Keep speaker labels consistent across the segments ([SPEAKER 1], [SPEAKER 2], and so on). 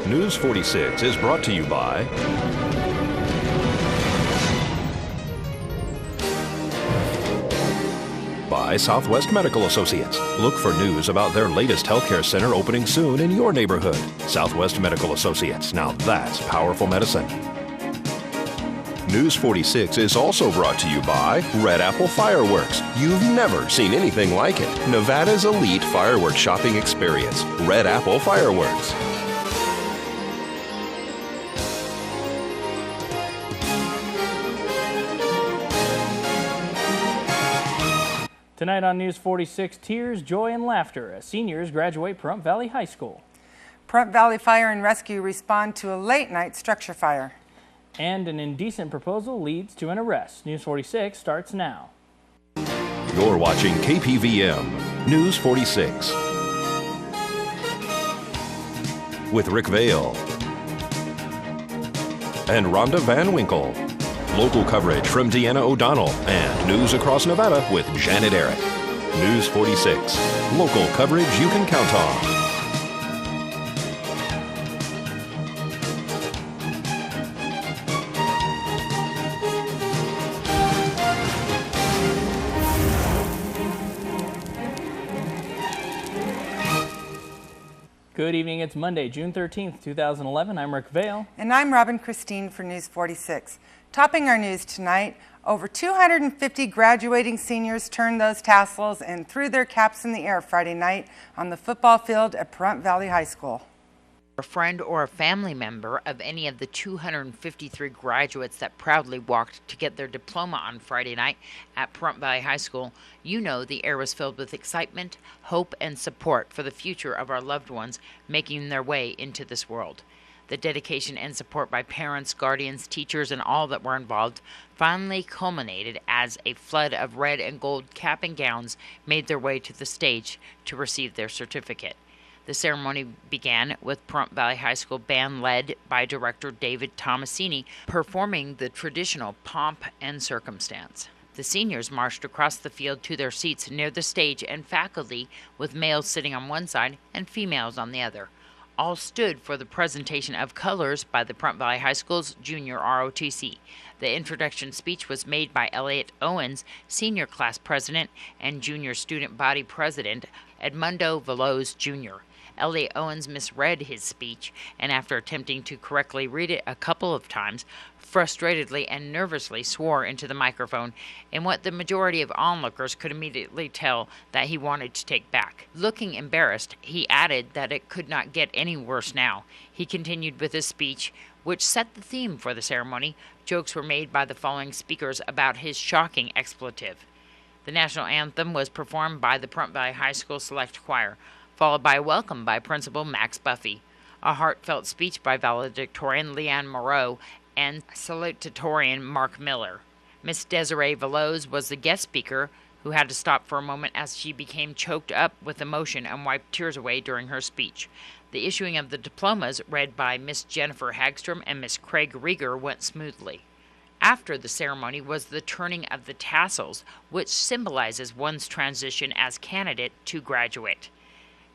[SPEAKER 1] News 46 is brought to you by Southwest Medical Associates. Look for news about their latest healthcare center opening soon in your neighborhood. Southwest Medical Associates. Now that's powerful medicine. News 46 is also brought to you by Red Apple Fireworks. You've never seen anything like it. Nevada's elite fireworks shopping experience. Red Apple Fireworks.
[SPEAKER 2] Tonight on News 46, tears, joy, and laughter as seniors graduate Pahrump Valley High School.
[SPEAKER 3] Pahrump Valley Fire and Rescue respond to a late-night structure fire.
[SPEAKER 2] And an indecent proposal leads to an arrest. News 46 starts now.
[SPEAKER 1] You're watching KPVM News 46 with Rick Vale and Rhonda Van Winkle. Local coverage from Deanna O'Donnell and news across Nevada with Janet Eric. News 46. Local coverage you can count on.
[SPEAKER 2] Good evening, it's Monday, June 13th, 2011. I'm Rick Vale.
[SPEAKER 3] And I'm Robin Christine for News 46. Topping our news tonight, over 250 graduating seniors turned those tassels and threw their caps in the air Friday night on the football field at Pahrump Valley High School.
[SPEAKER 4] A friend or a family member of any of the 253 graduates that proudly walked to get their diploma on Friday night at Pahrump Valley High School, you know the air was filled with excitement, hope, and support for the future of our loved ones making their way into this world. The dedication and support by parents, guardians, teachers, and all that were involved finally culminated as a flood of red and gold cap and gowns made their way to the stage to receive their certificate. The ceremony began with Pahrump Valley High School band led by director David Tomasini performing the traditional pomp and circumstance. The seniors marched across the field to their seats near the stage, and faculty, with males sitting on one side and females on the other, all stood for the presentation of colors by the Pahrump Valley High School's junior ROTC. The introduction speech was made by Elliot Owens, senior class president, and junior student body president Edmundo Veloz Jr. Elliot Owens misread his speech, and after attempting to correctly read it a couple of times, frustratedly and nervously swore into the microphone in what the majority of onlookers could immediately tell that he wanted to take back. Looking embarrassed, he added that it could not get any worse now. He continued with his speech, which set the theme for the ceremony. Jokes were made by the following speakers about his shocking expletive. The national anthem was performed by the Pahrump Valley High School Select Choir, followed by a welcome by Principal Max Buffy, a heartfelt speech by valedictorian Leanne Moreau, and salutatorian Mark Miller. Miss Desiree Veloz was the guest speaker, who had to stop for a moment as she became choked up with emotion and wiped tears away during her speech. The issuing of the diplomas, read by Miss Jennifer Hagstrom and Miss Craig Rieger, went smoothly. After the ceremony was the turning of the tassels, which symbolizes one's transition as candidate to graduate.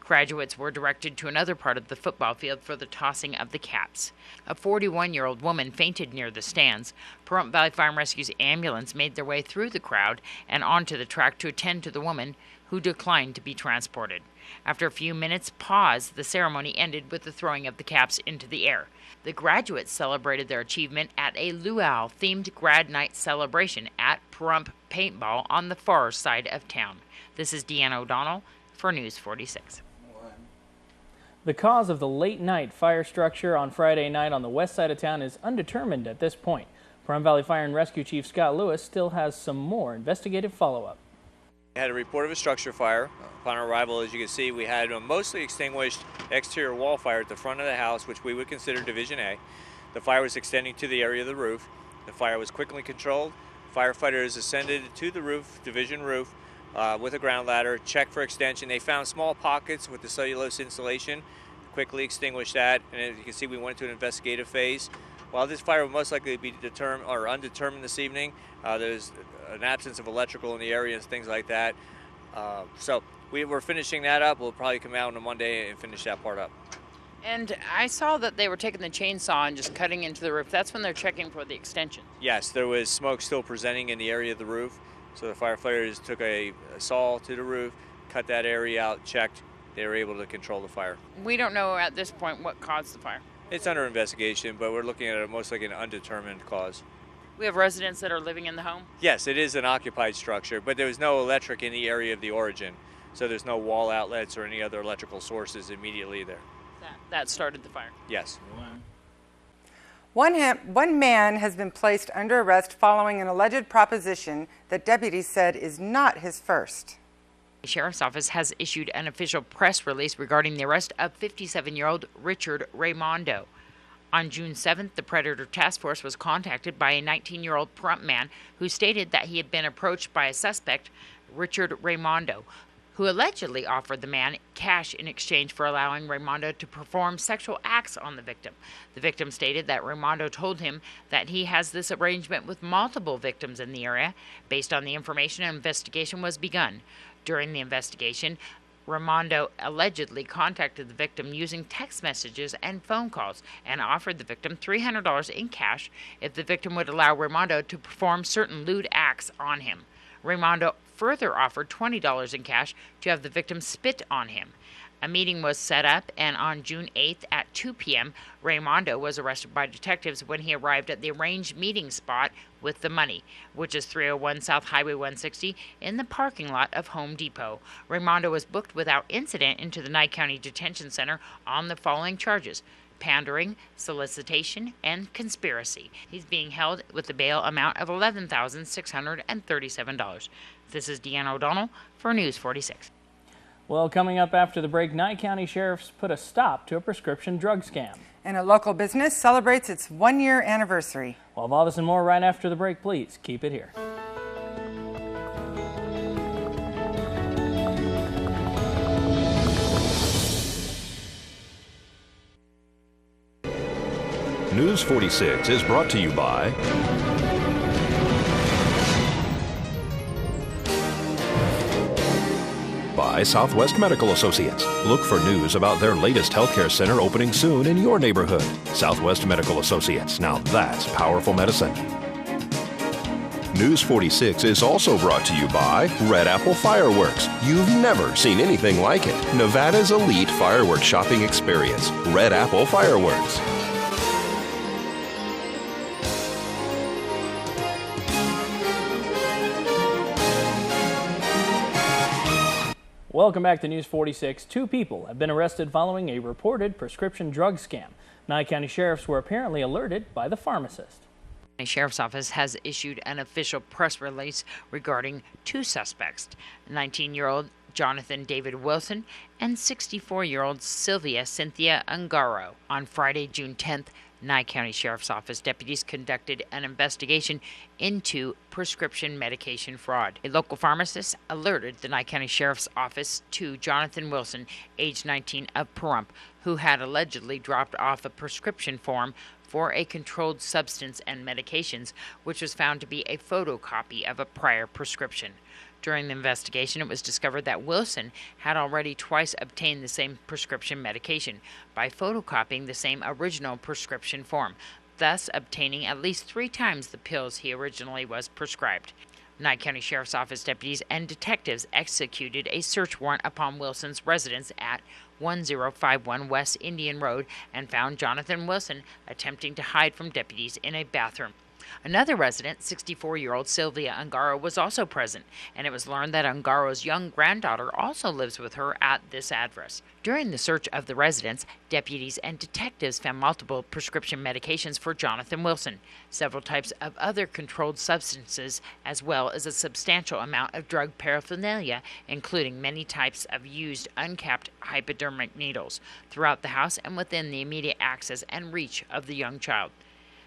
[SPEAKER 4] Graduates were directed to another part of the football field for the tossing of the caps. A 41-year-old woman fainted near the stands. Pahrump Valley Fire and Rescue's ambulance made their way through the crowd and onto the track to attend to the woman, who declined to be transported. After a few minutes' pause, the ceremony ended with the throwing of the caps into the air. The graduates celebrated their achievement at a luau-themed grad night celebration at Pahrump Paintball on the far side of town. This is Deanna O'Donnell for News 46.
[SPEAKER 2] The cause of the late-night fire structure on Friday night on the west side of town is undetermined at this point. Pahrump Valley Fire and Rescue Chief Scott Lewis still has some more investigative follow-up.
[SPEAKER 5] We had a report of a structure fire. Upon our arrival, as you can see, we had a mostly extinguished exterior wall fire at the front of the house, which we would consider Division A. The fire was extending to the area of the roof. The fire was quickly controlled. Firefighters ascended to the roof, division roof, with a ground ladder, checked for extension. They found small pockets with the cellulose insulation, quickly extinguished that, and as you can see, we went to an investigative phase. While this fire will most likely be determined or undetermined this evening, there's an absence of electrical in the area and things like that. So we're finishing that up. We'll probably come out on a Monday and finish that part up.
[SPEAKER 4] And I saw that they were taking the chainsaw and just cutting into the roof. That's when they're checking for the extension.
[SPEAKER 5] Yes, there was smoke still presenting in the area of the roof. So the firefighters took a saw to the roof, cut that area out, checked. They were able to control the fire.
[SPEAKER 4] We don't know at this point what caused the fire.
[SPEAKER 5] It's under investigation, but we're looking at it most like an undetermined cause.
[SPEAKER 4] We have residents that are living in the home.
[SPEAKER 5] Yes, it is an occupied structure, but there was no electric in the area of the origin. So there's no wall outlets or any other electrical sources immediately there.
[SPEAKER 4] That started the fire.
[SPEAKER 5] Yes.
[SPEAKER 3] One man has been placed under arrest following an alleged proposition that deputies said is not his first.
[SPEAKER 4] The Sheriff's Office has issued an official press release regarding the arrest of 57-year-old Richard Raimondo. On June 7th, the Predator Task Force was contacted by a 19-year-old Pahrump man who stated that he had been approached by a suspect, Richard Raimondo, who allegedly offered the man cash in exchange for allowing Raimondo to perform sexual acts on the victim. The victim stated that Raimondo told him that he has this arrangement with multiple victims in the area. Based on the information, an investigation was begun. During the investigation, Raimondo allegedly contacted the victim using text messages and phone calls and offered the victim $300 in cash if the victim would allow Raimondo to perform certain lewd acts on him. Raimondo further offered $20 in cash to have the victim spit on him. A meeting was set up, and on June 8th at 2 p.m., Raimondo was arrested by detectives when he arrived at the arranged meeting spot with the money, which is 301 South Highway 160 in the parking lot of Home Depot. Raimondo was booked without incident into the Nye County Detention Center on the following charges: pandering, solicitation, and conspiracy. He's being held with a bail amount of $11,637. This is Deanna O'Donnell for News 46.
[SPEAKER 2] Well, coming up after the break, Nye County Sheriffs put a stop to a prescription drug scam.
[SPEAKER 3] And a local business celebrates its one-year anniversary.
[SPEAKER 2] Well, all this and more right after the break. Please keep it here.
[SPEAKER 1] News 46 is brought to you by Southwest Medical Associates. Look for news about their latest healthcare center opening soon in your neighborhood. Southwest Medical Associates. Now that's powerful medicine. News 46 is also brought to you by Red Apple Fireworks. You've never seen anything like it. Nevada's elite fireworks shopping experience. Red Apple Fireworks.
[SPEAKER 2] Welcome back to News 46. 2 people have been arrested following a reported prescription drug scam. Nye County Sheriffs were apparently alerted by the pharmacist.
[SPEAKER 4] The Sheriff's Office has issued an official press release regarding 2 suspects, 19-year-old Jonathan David Wilson and 64-year-old Sylvia Cynthia Ungaro. On Friday, June 10th, Nye County Sheriff's Office deputies conducted an investigation into prescription medication fraud. A local pharmacist alerted the Nye County Sheriff's Office to Jonathan Wilson, age 19, of Pahrump, who had allegedly dropped off a prescription form for a controlled substance and medications, which was found to be a photocopy of a prior prescription. During the investigation, it was discovered that Wilson had already twice obtained the same prescription medication by photocopying the same original prescription form, thus obtaining at least 3 times the pills he originally was prescribed. Nye County Sheriff's Office deputies and detectives executed a search warrant upon Wilson's residence at 1051 West Indian Road and found Jonathan Wilson attempting to hide from deputies in a bathroom. Another resident, 64-year-old Sylvia Ungaro, was also present, and it was learned that Ungaro's young granddaughter also lives with her at this address. During the search of the residence, deputies and detectives found multiple prescription medications for Jonathan Wilson, several types of other controlled substances, as well as a substantial amount of drug paraphernalia, including many types of used uncapped hypodermic needles, throughout the house and within the immediate access and reach of the young child.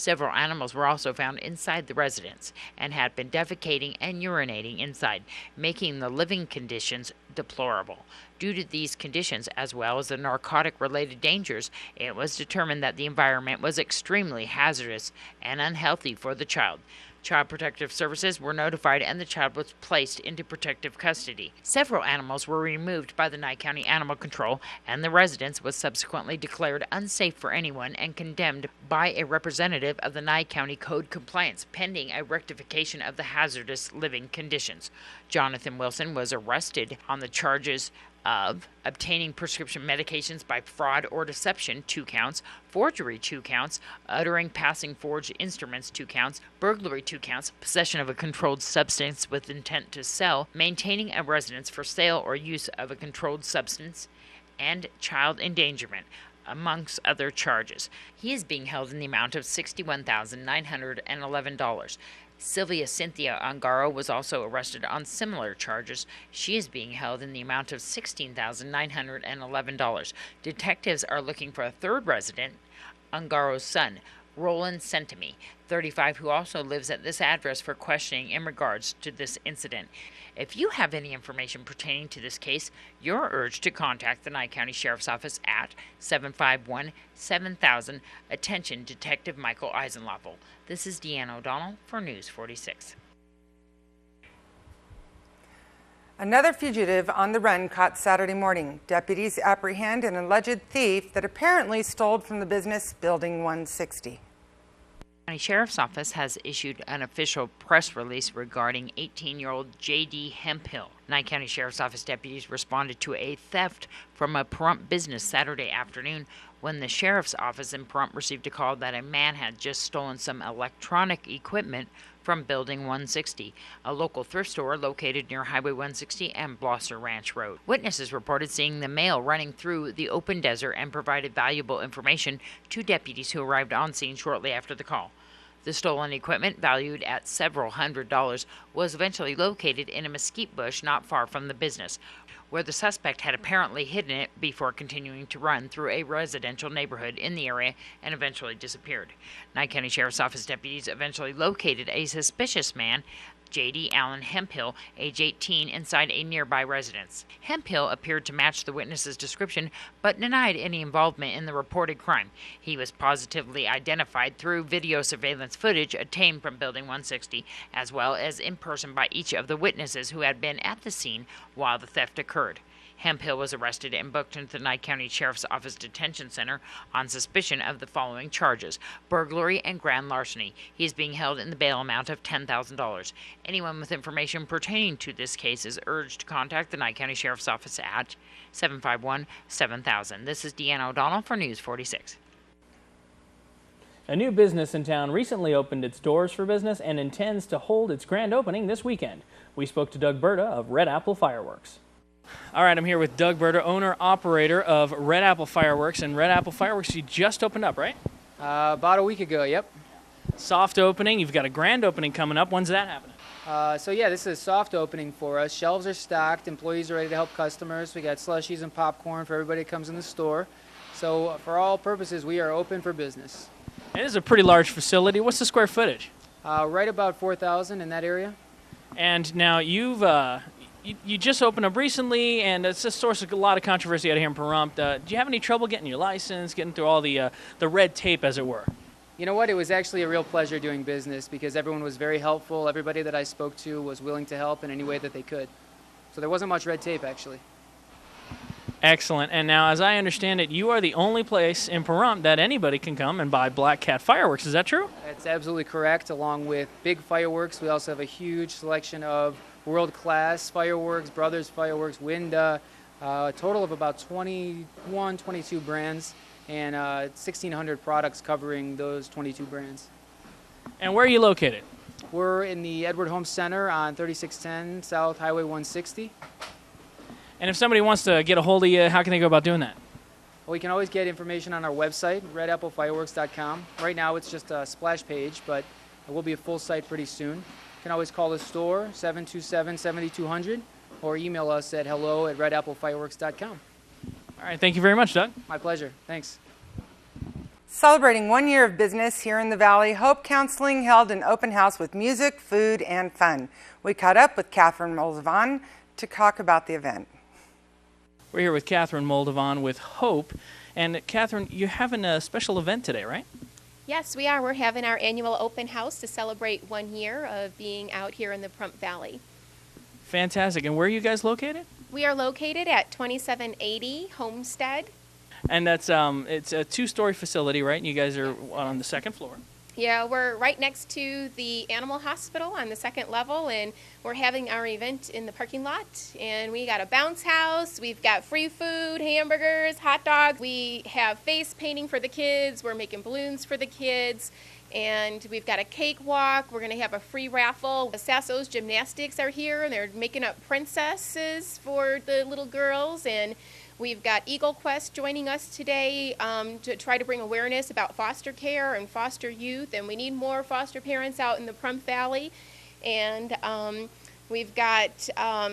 [SPEAKER 4] Several animals were also found inside the residence and had been defecating and urinating inside, making the living conditions deplorable. Due to these conditions, as well as the narcotic-related dangers, it was determined that the environment was extremely hazardous and unhealthy for the child. Child Protective Services were notified and the child was placed into protective custody. Several animals were removed by the Nye County Animal Control, and the residence was subsequently declared unsafe for anyone and condemned by a representative of the Nye County Code Compliance, pending a rectification of the hazardous living conditions. Jonathan Wilson was arrested on the charges of obtaining prescription medications by fraud or deception, 2 counts, forgery, 2 counts, uttering, passing forged instruments, 2 counts, burglary, 2 counts, possession of a controlled substance with intent to sell, maintaining a residence for sale or use of a controlled substance, and child endangerment, amongst other charges. He is being held in the amount of $61,911. Sylvia Cynthia Ongaro was also arrested on similar charges. She is being held in the amount of $16,911. Detectives are looking for a third resident, Ongaro's son, Roland Sentimi, 35, who also lives at this address, for questioning in regards to this incident. If you have any information pertaining to this case, you're urged to contact the Nye County Sheriff's Office at 751-7000. Attention, Detective Michael Eisenloffel. This is Deanne O'Donnell for News 46.
[SPEAKER 3] Another fugitive on the run caught Saturday morning. Deputies apprehend an alleged thief that apparently stole from the business Building 160.
[SPEAKER 4] The County Sheriff's Office has issued an official press release regarding 18-year-old J.D. Hemphill. Nye County Sheriff's Office deputies responded to a theft from a Pahrump business Saturday afternoon when the Sheriff's Office in Pahrump received a call that a man had just stolen some electronic equipment from Building 160, a local thrift store located near Highway 160 and Blosser Ranch Road. Witnesses reported seeing the male running through the open desert and provided valuable information to deputies who arrived on scene shortly after the call. The stolen equipment, valued at several $100s, was eventually located in a mesquite bush not far from the business, where the suspect had apparently hidden it before continuing to run through a residential neighborhood in the area and eventually disappeared. Nye County Sheriff's Office deputies eventually located a suspicious man, J.D. Allen Hemphill, age 18, inside a nearby residence. Hemphill appeared to match the witness's description, but denied any involvement in the reported crime. He was positively identified through video surveillance footage obtained from Building 160, as well as in person by each of the witnesses who had been at the scene while the theft occurred. Hemphill was arrested and booked into the Nye County Sheriff's Office Detention Center on suspicion of the following charges: burglary and grand larceny. He is being held in the bail amount of $10,000. Anyone with information pertaining to this case is urged to contact the Nye County Sheriff's Office at 751-7000. This is Deanne O'Donnell for News 46.
[SPEAKER 2] A new business in town recently opened its doors for business and intends to hold its grand opening this weekend. We spoke to Doug Berta of Red Apple Fireworks. All right, I'm here with Doug Berta, owner-operator of Red Apple Fireworks. And Red Apple Fireworks, you just opened up, right?
[SPEAKER 6] About a week ago, yep.
[SPEAKER 2] Soft opening. You've got a grand opening coming up. When's that happening?
[SPEAKER 6] This is a soft opening for us. Shelves are stocked. Employees are ready to help customers. We got slushies and popcorn for everybody that comes in the store. So for all purposes, we are open for business.
[SPEAKER 2] It is a pretty large facility. What's the square footage?
[SPEAKER 6] Right about 4,000 in that area.
[SPEAKER 2] And now you've you just opened up recently, and it's a source of a lot of controversy out here in Pahrump. Do you have any trouble getting your license, getting through all the red tape, as it were?
[SPEAKER 6] You know what? It was actually a real pleasure doing business because everyone was very helpful. Everybody that I spoke to was willing to help in any way that they could. So there wasn't much red tape, actually.
[SPEAKER 2] Excellent. And now, as I understand it, you are the only place in Pahrump that anybody can come and buy Black Cat fireworks. Is that true?
[SPEAKER 6] That's absolutely correct. Along with big fireworks, we also have a huge selection of world-class fireworks, Brothers Fireworks, Winda, a total of about 22 brands, and 1,600 products covering those 22 brands.
[SPEAKER 2] And where are you located?
[SPEAKER 6] We're in the Edward Holmes Center on 3610 South Highway 160.
[SPEAKER 2] And if somebody wants to get a hold of you, how can they go about doing that?
[SPEAKER 6] Well, you can always get information on our website, redapplefireworks.com. Right now it's just a splash page, but it will be a full site pretty soon. You can always call the store, 727-7200, or email us at hello@redapplefireworks.com.
[SPEAKER 2] All right, thank you very much, Doug.
[SPEAKER 6] My pleasure. Thanks.
[SPEAKER 3] Celebrating 1 year of business here in the Valley, Hope Counseling held an open house with music, food, and fun. We caught up with KATHERINE MOLDOVAN to talk about the event.
[SPEAKER 2] We're here with KATHERINE Moldovan with Hope. And KATHERINE, you're having a special event today, right?
[SPEAKER 7] Yes, we are. We're having our annual open house to celebrate 1 year of being out here in the Pahrump Valley.
[SPEAKER 2] Fantastic. And where are you guys located?
[SPEAKER 7] We are located at 2780 Homestead.
[SPEAKER 2] And that's it's a 2-story facility, right? And you guys are on the 2nd floor.
[SPEAKER 7] Yeah, we're right next to the animal hospital on the 2nd level, and we're having our event in the parking lot. And we got a bounce house, we've got free food, hamburgers, hot dogs. We have face painting for the kids, we're making balloons for the kids, and we've got a cake walk. We're going to have a free raffle. The Sasso's Gymnastics are here, and they're making up princesses for the little girls. And we've got Eagle Quest joining us today to try to bring awareness about foster care and foster youth, and we need more foster parents out in the Pahrump Valley. And we've got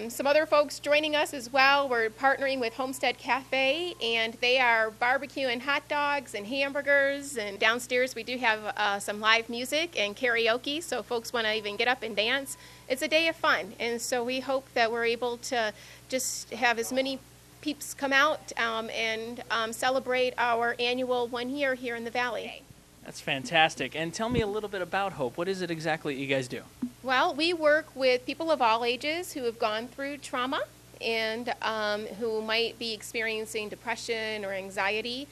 [SPEAKER 7] some other folks joining us as well. We're partnering with Homestead Cafe, and they are barbecuing hot dogs and hamburgers. And downstairs we do have some live music and karaoke, so folks want to even get up and dance. It's a day of fun, and so we hope that we're able to just have as many peeps come out and celebrate our annual 1 year here in the Valley.
[SPEAKER 2] That's fantastic. And tell me a little bit about Hope. What is it exactly you guys do?
[SPEAKER 7] Well, we work with people of all ages who have gone through trauma and who might be experiencing depression or anxiety.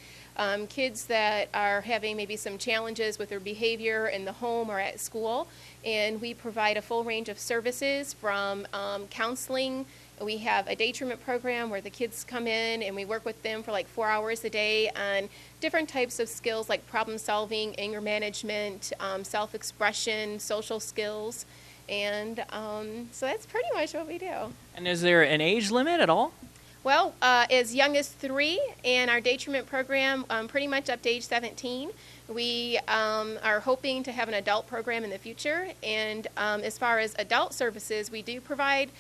[SPEAKER 7] Kids that are having maybe some challenges with their behavior in the home or at school. And we provide a full range of services from counseling. We have a day treatment program where the kids come in and we work with them for like 4 hours a day on different types of skills like problem solving, anger management, self-expression, social skills. And so that's pretty much what we do.
[SPEAKER 2] And is there an age limit at all?
[SPEAKER 7] Well, as young as 3, and our day treatment program pretty much up to age 17. We are hoping to have an adult program in the future, and as far as adult services, we do provide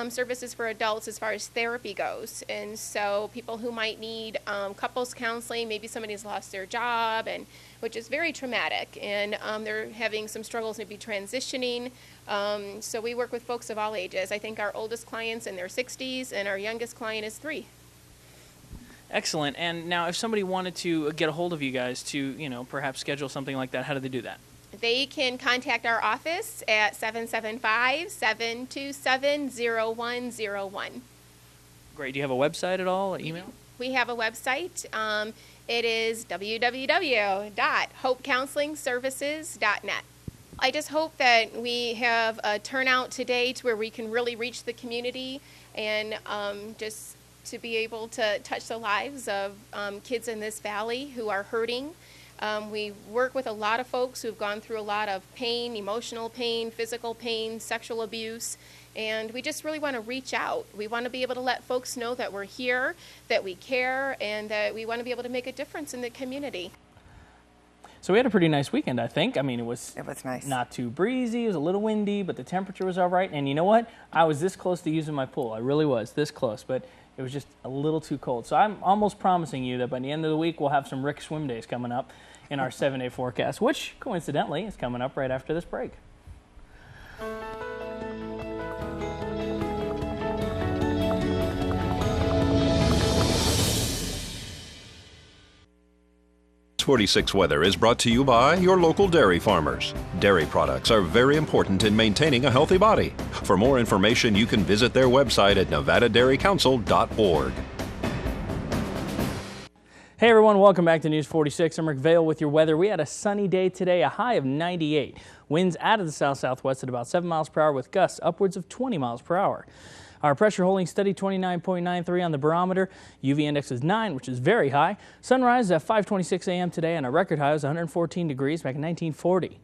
[SPEAKER 7] services for adults as far as therapy goes. And so people who might need couples counseling, maybe somebody's lost their job, and which is very traumatic, and they're having some struggles maybe transitioning. So we work with folks of all ages. I think our oldest client's in their 60s, and our youngest client is 3.
[SPEAKER 2] Excellent. And now if somebody wanted to get a hold of you guys to, perhaps schedule something like that, how do they do that?
[SPEAKER 7] They can contact our office at 775-727-0101.
[SPEAKER 2] Great. Do you have a website at all, or email?
[SPEAKER 7] We have a website. It is www.hopecounselingservices.net. I just hope that we have a turnout today to where we can really reach the community and just to be able to touch the lives of kids in this valley who are hurting. We work with a lot of folks who've gone through a lot of pain, emotional pain, physical pain, sexual abuse, and we just really want to reach out. We want to be able to let folks know that we're here, that we care, and that we want to be able to make a difference in the community.
[SPEAKER 2] So we had a pretty nice weekend, I think. I mean, it was
[SPEAKER 3] nice.
[SPEAKER 2] Not too breezy, it was a little windy, but the temperature was all right. And you know what? I was this close to using my pool. I really was, this close, but it was just a little too cold. So I'm almost promising you that by the end of the week, we'll have some Rick swim days coming up in our 7-day forecast, which coincidentally is coming up right after this break.
[SPEAKER 1] News 46 weather is brought to you by your local dairy farmers. Dairy products are very important in maintaining a healthy body. For more information, you can visit their website at nevadadairycouncil.org.
[SPEAKER 2] Hey everyone, welcome back to News 46. I'm Rick Vale with your weather. We had a sunny day today, a high of 98. Winds out of the south-southwest at about 7 miles per hour with gusts upwards of 20 miles per hour. Our pressure holding steady, 29.93 on the barometer. UV index is 9, which is very high. Sunrise at 5:26 a.m. today, and a record high was 114 degrees back in 1940.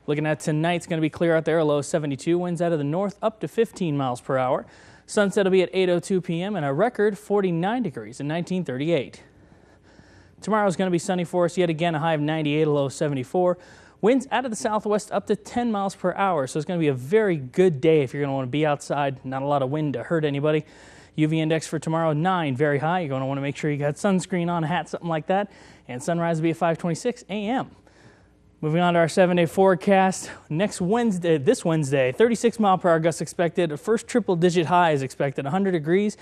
[SPEAKER 2] Looking at tonight, it's going to be clear out there, a low of 72. Winds out of the north up to 15 miles per hour. Sunset will be at 8:02 p.m. and a record 49 degrees in 1938. Tomorrow is going to be sunny for us yet again, a high of 98, a low of 74. Winds out of the southwest up to 10 miles per hour, so it's going to be a very good day if you're going to want to be outside. Not a lot of wind to hurt anybody. UV index for tomorrow, 9, very high. You're going to want to make sure you got sunscreen on, a hat, something like that. And sunrise will be at 5:26 a.m. Moving on to our 7-day forecast. This Wednesday, 36 mile per hour gusts expected. A first triple-digit high is expected, 100 degrees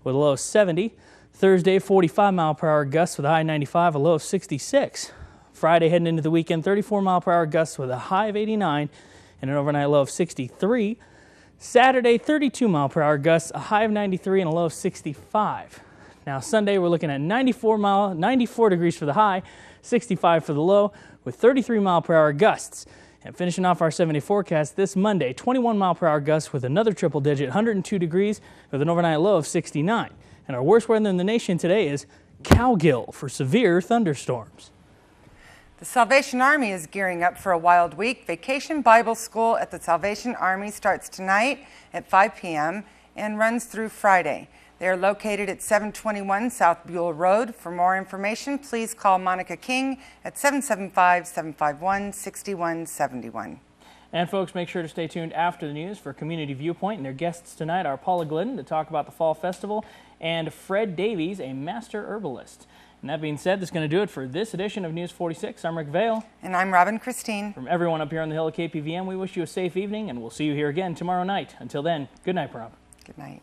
[SPEAKER 2] with a low of 70. Thursday, 45 mile per hour gusts with a high 95, a low of 66. Friday heading into the weekend, 34-mile-per-hour gusts with a high of 89 and an overnight low of 63. Saturday, 32-mile-per-hour gusts, a high of 93 and a low of 65. Now Sunday, we're looking at 94 degrees for the high, 65 for the low, with 33-mile-per-hour gusts. And finishing off our 7-day forecast this Monday, 21-mile-per-hour gusts with another triple-digit, 102 degrees with an overnight low of 69. And our worst weather in the nation today is Cowgill for severe thunderstorms.
[SPEAKER 3] The Salvation Army is gearing up for a wild week. Vacation Bible School at the Salvation Army starts tonight at 5 p.m. and runs through Friday. They are located at 721 South Buell Road. For more information, please call Monica King at 775-751-6171.
[SPEAKER 2] And folks, make sure to stay tuned after the news for Community Viewpoint. And their guests tonight are Paula Glidden to talk about the Fall Festival and Fred Davies, a master herbalist. And that being said, that's going to do it for this edition of News 46. I'm Rick Vale.
[SPEAKER 3] And I'm Robin Christine.
[SPEAKER 2] From everyone up here on the hill at KPVM, we wish you a safe evening, and we'll see you here again tomorrow night. Until then, good night, Pahrump.
[SPEAKER 3] Good night.